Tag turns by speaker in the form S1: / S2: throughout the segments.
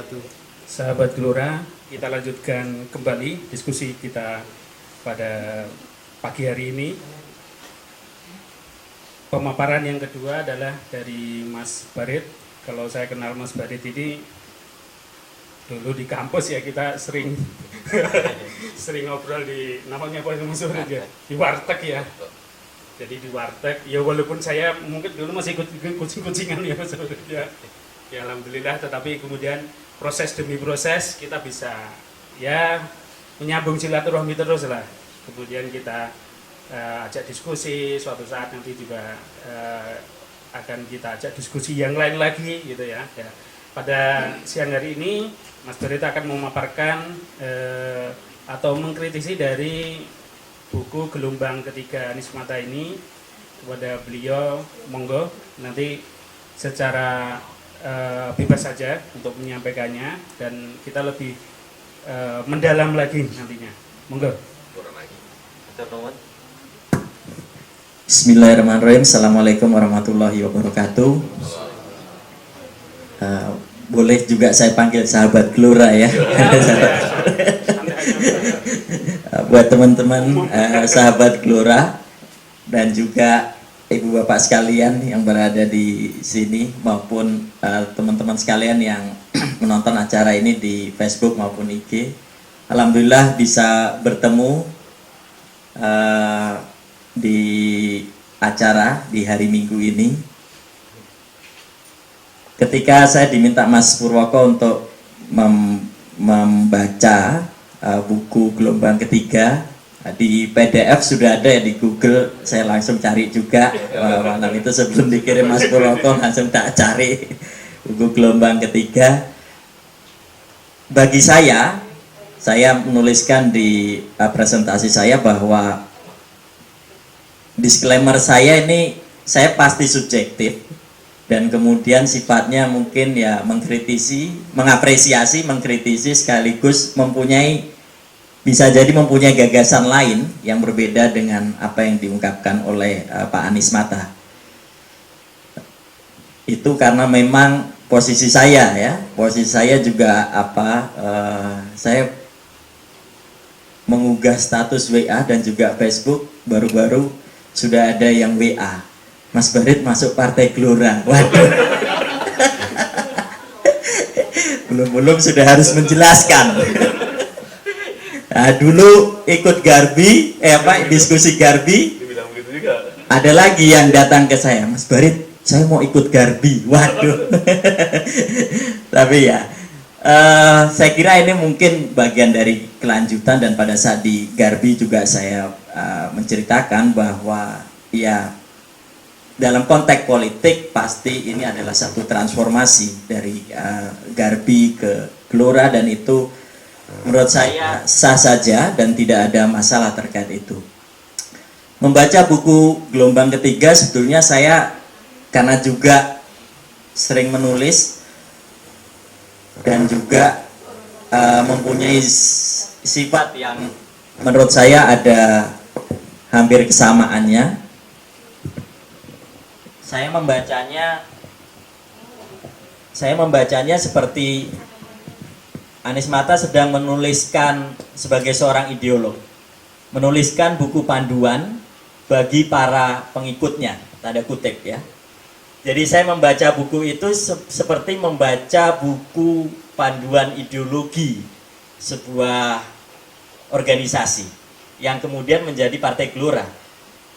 S1: wabarakatuh.
S2: Sahabat Gelora, kita lanjutkan kembali diskusi kita pada pagi hari ini. Pemaparan yang kedua adalah dari Mas Barit. Kalau saya kenal Mas Barit ini dulu di kampus ya, kita sering sering ngobrol di, namanya apa Mas Barit ya? Di warteg ya. Jadi di warteg, ya walaupun saya mungkin dulu masih ikut kucing-kucingan ya Mas Barit ya. Ya alhamdulillah, tetapi kemudian proses demi proses kita bisa ya menyambung silaturahmi terus lah. Kemudian kita ajak diskusi, suatu saat nanti juga akan kita ajak diskusi yang lain lagi gitu ya. Pada siang hari ini Mas Berita akan memaparkan atau mengkritisi dari buku Gelombang Ketiga Anies Mata ini. Kepada beliau, monggo nanti secara bebas saja untuk menyampaikannya dan kita lebih mendalam lagi nantinya. Monggo.
S3: Bismillahirrahmanirrahim. Assalamualaikum warahmatullahi wabarakatuh. Boleh juga saya panggil sahabat Gelora ya. Buat teman-teman sahabat Gelora dan juga ibu bapak sekalian yang berada di sini maupun teman-teman sekalian yang menonton acara ini di Facebook maupun IG. Alhamdulillah bisa bertemu di acara di hari Minggu ini. Ketika saya diminta Mas Purwoko untuk membaca buku Gelombang Ketiga, di PDF sudah ada ya di Google, saya langsung cari juga malam itu sebelum dikirim Mas Purwoko langsung tak cari buku Gelombang Ketiga. Bagi saya menuliskan di presentasi saya bahwa disclaimer saya ini saya pasti subjektif dan kemudian sifatnya mungkin ya mengkritisi, mengapresiasi, mengkritisi sekaligus bisa jadi mempunyai gagasan lain yang berbeda dengan apa yang diungkapkan oleh Pak Anies Mata. Itu karena memang posisi saya ya, posisi saya juga saya mengunggah status WA dan juga Facebook, baru-baru sudah ada yang WA, Mas Barit masuk Partai Gelora. Waduh. Belum sudah harus menjelaskan. Nah, dulu ikut Garbi, diskusi Garbi, ada lagi yang datang ke saya, Mas Barit, saya mau ikut Garbi. Waduh. Tapi ya, saya kira ini mungkin bagian dari kelanjutan dan pada saat di Garbi juga saya menceritakan bahwa ya dalam konteks politik pasti ini adalah satu transformasi dari Garbi ke Gelora dan itu menurut saya sah saja dan tidak ada masalah terkait itu. Membaca buku Gelombang Ketiga sebetulnya saya karena juga sering menulis dan juga mempunyai sifat yang menurut saya ada hampir kesamaannya. Saya membacanya seperti Anies Mata sedang menuliskan sebagai seorang ideolog, menuliskan buku panduan bagi para pengikutnya, tanda kutip ya. Jadi saya membaca buku itu seperti membaca buku panduan ideologi sebuah organisasi yang kemudian menjadi Partai Gelora.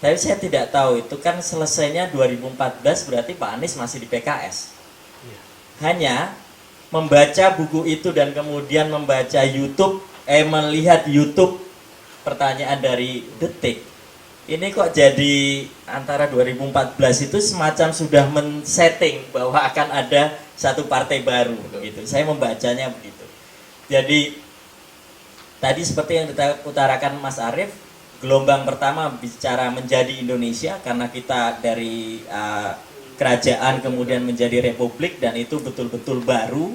S3: Tapi saya tidak tahu itu kan selesainya 2014, berarti Pak Anies masih di PKS. Hanya membaca buku itu dan kemudian membaca melihat YouTube pertanyaan dari Detik, ini kok jadi antara 2014 itu semacam sudah men-setting bahwa akan ada satu partai baru begitu. Saya membacanya begitu. Jadi tadi seperti yang diutarakan Mas Arief, gelombang pertama bicara menjadi Indonesia karena kita dari kerajaan kemudian menjadi republik dan itu betul-betul baru.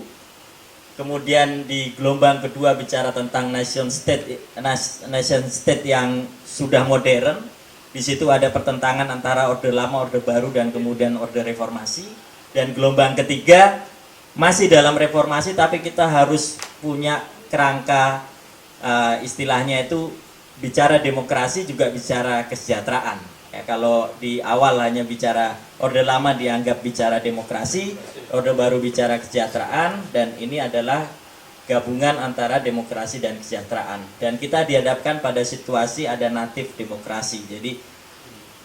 S3: Kemudian di gelombang kedua bicara tentang nation state yang sudah modern. Di situ ada pertentangan antara orde lama, orde baru dan kemudian orde reformasi. Dan gelombang ketiga masih dalam reformasi, tapi kita harus punya kerangka istilahnya itu bicara demokrasi juga bicara kesejahteraan. Ya, kalau di awal hanya bicara Orde Lama dianggap bicara demokrasi, Orde Baru bicara kesejahteraan, dan ini adalah gabungan antara demokrasi dan kesejahteraan. Dan kita dihadapkan pada situasi ada natif demokrasi. Jadi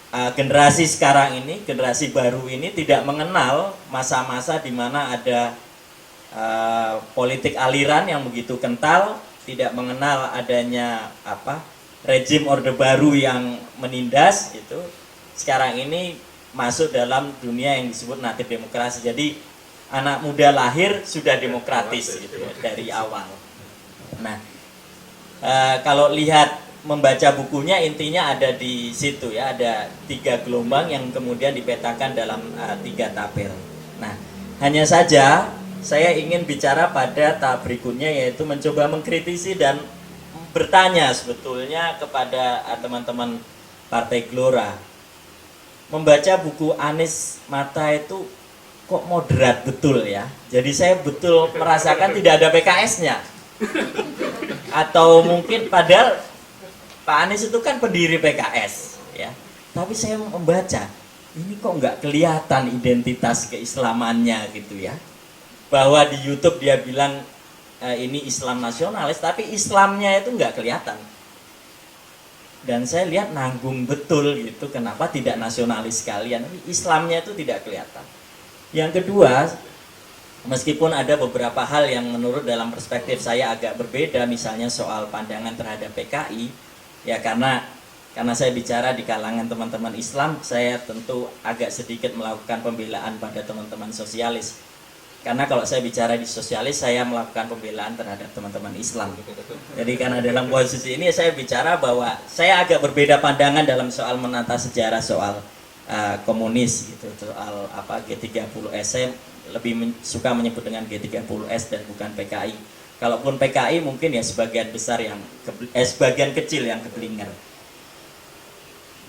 S3: generasi sekarang ini, generasi baru ini tidak mengenal masa-masa di mana ada politik aliran yang begitu kental, tidak mengenal adanya rejim Orde Baru yang menindas itu. Sekarang ini masuk dalam dunia yang disebut natif demokrasi. Jadi anak muda lahir sudah demokratis gitu ya, dari awal. Nah, kalau lihat membaca bukunya intinya ada di situ ya, ada 3 gelombang yang kemudian dipetakan dalam 3 tabel. Nah, hanya saja saya ingin bicara pada tahap berikutnya, yaitu mencoba mengkritisi dan bertanya sebetulnya kepada teman-teman Partai Gelora. Membaca buku Anies Mata itu kok moderat betul ya. Jadi saya betul merasakan tidak ada PKS-nya. Atau mungkin padahal Pak Anies itu kan pendiri PKS ya. Tapi saya membaca ini kok nggak kelihatan identitas keislamannya gitu ya. Bahwa di YouTube dia bilang ini Islam nasionalis, tapi Islamnya itu nggak kelihatan. Dan saya lihat nanggung betul gitu, kenapa tidak nasionalis sekalian, tapi Islamnya itu tidak kelihatan. Yang kedua, meskipun ada beberapa hal yang menurut dalam perspektif saya agak berbeda, misalnya soal pandangan terhadap PKI, ya karena saya bicara di kalangan teman-teman Islam, saya tentu agak sedikit melakukan pembelaan pada teman-teman sosialis. Karena kalau saya bicara di sosialis, saya melakukan pembelaan terhadap teman-teman Islam. Jadi karena dalam posisi ini saya bicara bahwa saya agak berbeda pandangan dalam soal menata sejarah soal komunis gitu, soal G30S. Saya lebih suka menyebut dengan G30S dan bukan PKI. Kalaupun PKI mungkin ya sebagian besar yang sebagian kecil yang keblinger.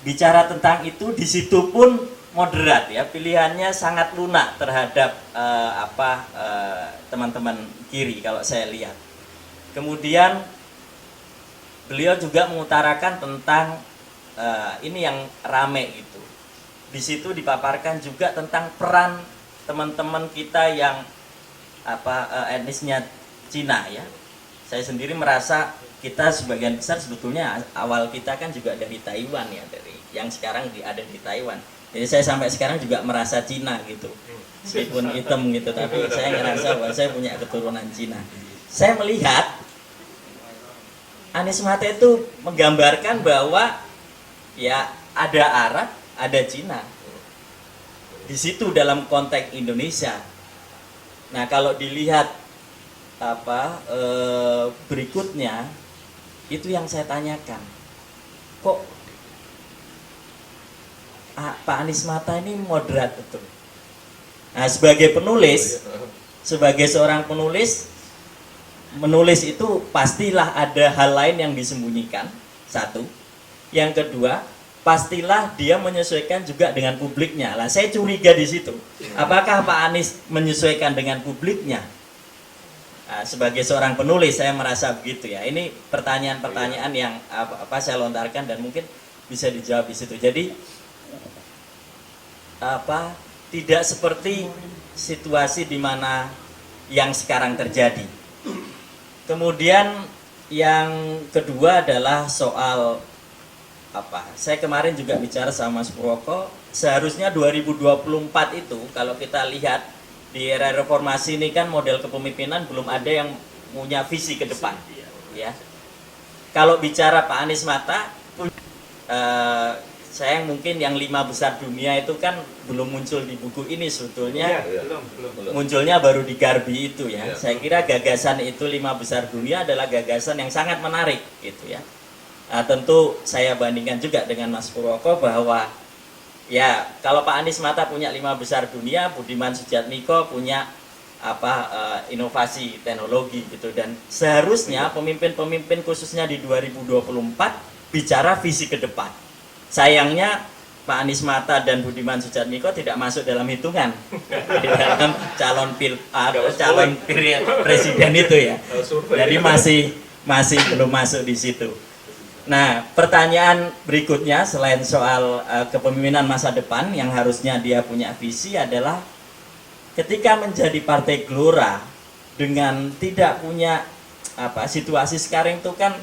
S3: Bicara tentang itu, di situ pun moderat ya, pilihannya sangat lunak terhadap teman-teman kiri kalau saya lihat. Kemudian beliau juga mengutarakan tentang ini yang rame gitu. Di situ dipaparkan juga tentang peran teman-teman kita yang etnisnya Cina ya. Saya sendiri merasa kita sebagian besar sebetulnya awal kita kan juga dari Taiwan ya, dari yang sekarang ada di Taiwan. Jadi saya sampai sekarang juga merasa Cina gitu, meskipun hitam gitu, tapi saya ngerasa bahwa saya punya keturunan Cina. Saya melihat Anies Mata itu menggambarkan bahwa ya ada Arab, ada Cina. Di situ dalam konteks Indonesia. Nah kalau dilihat berikutnya, itu yang saya tanyakan, kok Pak Anies Mata ini moderat betul. Nah, sebagai penulis, sebagai seorang penulis, menulis itu pastilah ada hal lain yang disembunyikan. Satu. Yang kedua, pastilah dia menyesuaikan juga dengan publiknya. Lah, saya curiga di situ. Apakah Pak Anies menyesuaikan dengan publiknya? Nah, sebagai seorang penulis, saya merasa begitu ya. Ini pertanyaan-pertanyaan yang saya lontarkan dan mungkin bisa dijawab di situ. Jadi tidak seperti situasi di mana yang sekarang terjadi. Kemudian yang kedua adalah soal saya kemarin juga bicara sama Mas Purwoko, seharusnya 2024 itu kalau kita lihat di era reformasi ini kan model kepemimpinan belum ada yang punya visi ke depan ya. Kalau bicara Pak Anies Mata, saya mungkin yang 5 besar dunia itu kan belum muncul di buku ini sebetulnya. Belum. Munculnya baru di Garbi itu ya. Saya kira gagasan itu 5 besar dunia adalah gagasan yang sangat menarik gitu ya. Nah, tentu saya bandingkan juga dengan Mas Purwoko bahwa ya kalau Pak Anies Mata punya 5 besar dunia, Budiman Sujatmiko punya inovasi teknologi gitu, dan seharusnya pemimpin-pemimpin khususnya di 2024 bicara visi ke depan. Sayangnya Pak Anies Mata dan Budiman Sujatmiko tidak masuk dalam hitungan di dalam calon presiden itu ya. Jadi masih belum masuk di situ. Nah, pertanyaan berikutnya selain soal kepemimpinan masa depan yang harusnya dia punya visi adalah ketika menjadi Partai Gelora dengan tidak punya situasi sekarang itu kan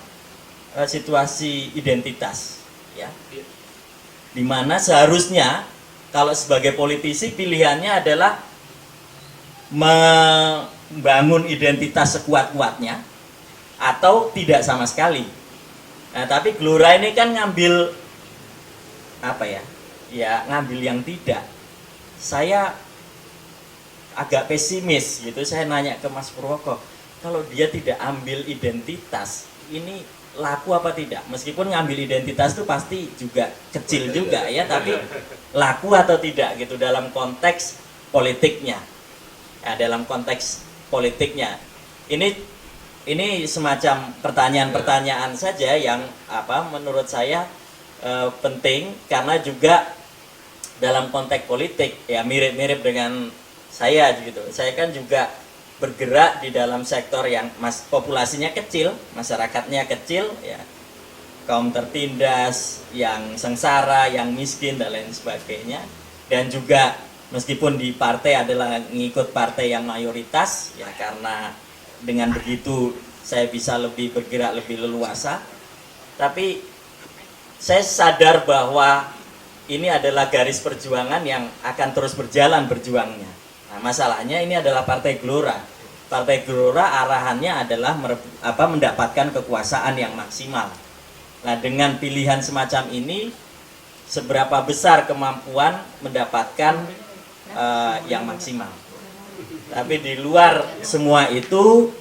S3: situasi identitas ya. Dimana seharusnya kalau sebagai politisi pilihannya adalah membangun identitas sekuat-kuatnya atau tidak sama sekali. Nah, tapi Gelora ini kan ngambil ngambil yang tidak. Saya agak pesimis gitu. Saya nanya ke Mas Purwoko, kalau dia tidak ambil identitas, ini laku apa tidak? Meskipun ngambil identitas itu pasti juga kecil juga ya, tapi laku atau tidak gitu dalam konteks politiknya. Ya, dalam konteks politiknya. Ini semacam pertanyaan-pertanyaan saja yang menurut saya penting, karena juga dalam konteks politik ya mirip-mirip dengan saya gitu. Saya kan juga bergerak di dalam sektor yang populasinya kecil, masyarakatnya kecil ya, kaum tertindas, yang sengsara, yang miskin dan lain sebagainya. Dan juga meskipun di partai adalah ngikut partai yang mayoritas ya, karena dengan begitu saya bisa lebih bergerak lebih leluasa. Tapi saya sadar bahwa ini adalah garis perjuangan yang akan terus berjalan berjuangnya. Nah, masalahnya ini adalah Partai Gelora. Partai Gelora arahannya adalah mendapatkan kekuasaan yang maksimal. Nah, dengan pilihan semacam ini, seberapa besar kemampuan mendapatkan yang maksimal. Tapi di luar semua itu,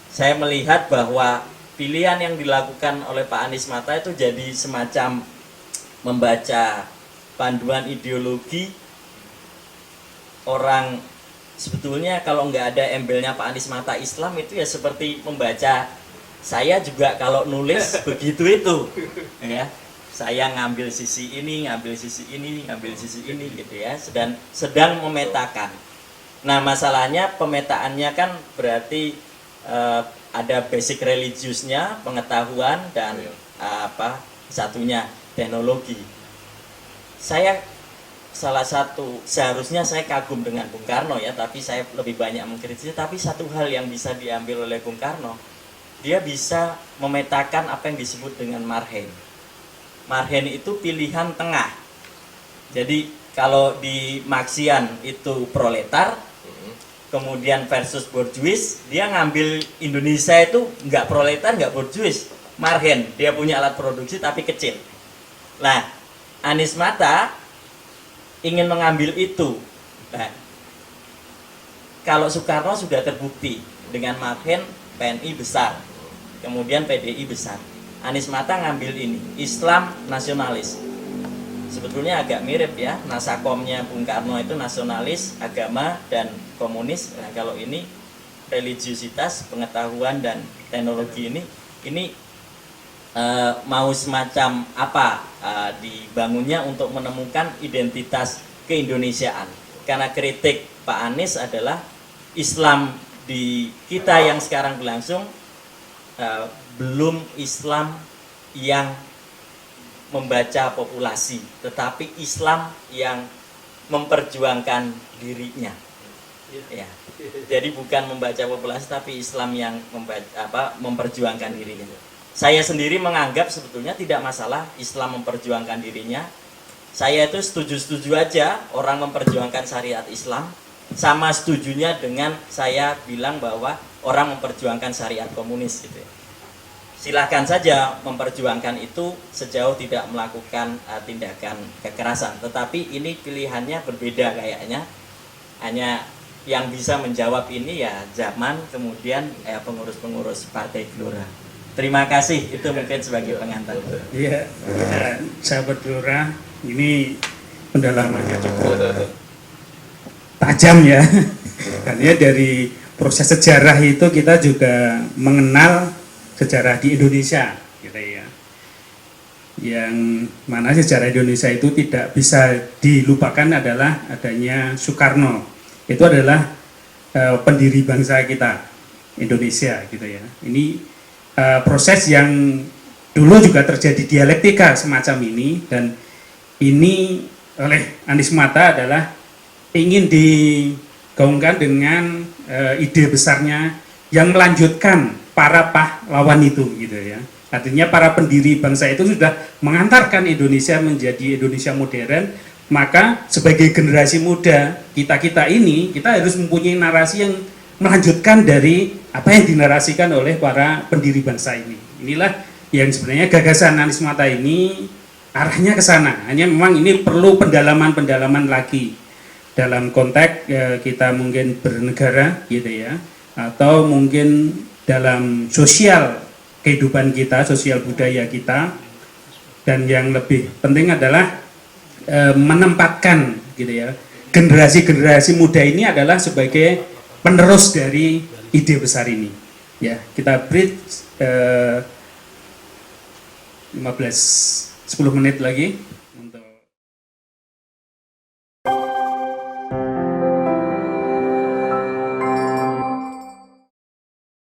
S3: saya melihat bahwa pilihan yang dilakukan oleh Pak Anies Mata itu jadi semacam membaca panduan ideologi orang. Sebetulnya kalau nggak ada embelnya Pak Anies Mata Islam itu ya seperti membaca saya juga kalau nulis begitu itu ya. Saya ngambil sisi ini, ngambil sisi ini, ngambil sisi ini gitu ya, sedang memetakan. Nah, masalahnya pemetaannya kan berarti ada basic religiusnya, pengetahuan, dan satunya teknologi. Seharusnya saya kagum dengan Bung Karno ya, tapi saya lebih banyak mengkritisi. Tapi satu hal yang bisa diambil oleh Bung Karno, dia bisa memetakan apa yang disebut dengan marhen. Marhen itu pilihan tengah. Jadi kalau di Marxian itu proletar, kemudian versus borjuis, dia ngambil Indonesia itu nggak proletar, nggak borjuis, marhen, dia punya alat produksi tapi kecil. Nah, Anies Mata ingin mengambil itu. Nah, kalau Soekarno sudah terbukti dengan marhen PNI besar, kemudian PDI besar. Anies Mata ngambil ini, Islam nasionalis. Sebetulnya agak mirip ya, nasakomnya Bung Karno itu nasionalis, agama, dan komunis. Nah, kalau ini religiusitas, pengetahuan, dan teknologi ini mau semacam dibangunnya untuk menemukan identitas keindonesiaan. Karena kritik Pak Anies adalah Islam di kita yang sekarang berlangsung belum Islam yang membaca populasi, tetapi Islam yang memperjuangkan dirinya. Ya. Jadi bukan membaca populasi, tapi Islam yang memperjuangkan dirinya. Saya sendiri menganggap sebetulnya tidak masalah Islam memperjuangkan dirinya. Saya itu setuju-setuju aja orang memperjuangkan syariat Islam. Sama setujunya dengan saya bilang bahwa orang memperjuangkan syariat komunis gitu ya. Silahkan saja memperjuangkan itu sejauh tidak melakukan tindakan kekerasan. Tetapi ini pilihannya berbeda kayaknya. Hanya yang bisa menjawab ini ya zaman, kemudian pengurus-pengurus Partai Gelora. Terima kasih, itu mungkin sebagai pengantar.
S2: Iya, sahabat Gelora, ini pendalamannya cukup tajam ya. Karena dari proses sejarah itu kita juga mengenal sejarah di Indonesia gitu ya. yang mana sejarah Indonesia itu tidak bisa dilupakan adalah adanya Soekarno. Itu adalah pendiri bangsa kita Indonesia gitu ya. Ini proses yang dulu juga terjadi dialektika semacam ini, dan ini oleh Anies Mata adalah ingin digaungkan dengan ide besarnya yang melanjutkan para pahlawan itu gitu ya. Artinya para pendiri bangsa itu sudah mengantarkan Indonesia menjadi Indonesia modern, maka sebagai generasi muda kita ini kita harus mempunyai narasi yang melanjutkan dari apa yang dinarasikan oleh para pendiri bangsa ini. Inilah yang sebenarnya gagasan Anies Mata ini arahnya ke sana. Hanya memang ini perlu pendalaman-pendalaman lagi dalam konteks kita mungkin bernegara gitu ya, atau mungkin dalam sosial kehidupan kita, sosial budaya kita, dan yang lebih penting adalah menempatkan gitu ya generasi-generasi muda ini adalah sebagai penerus dari ide besar ini. Ya, kita break 10 menit lagi.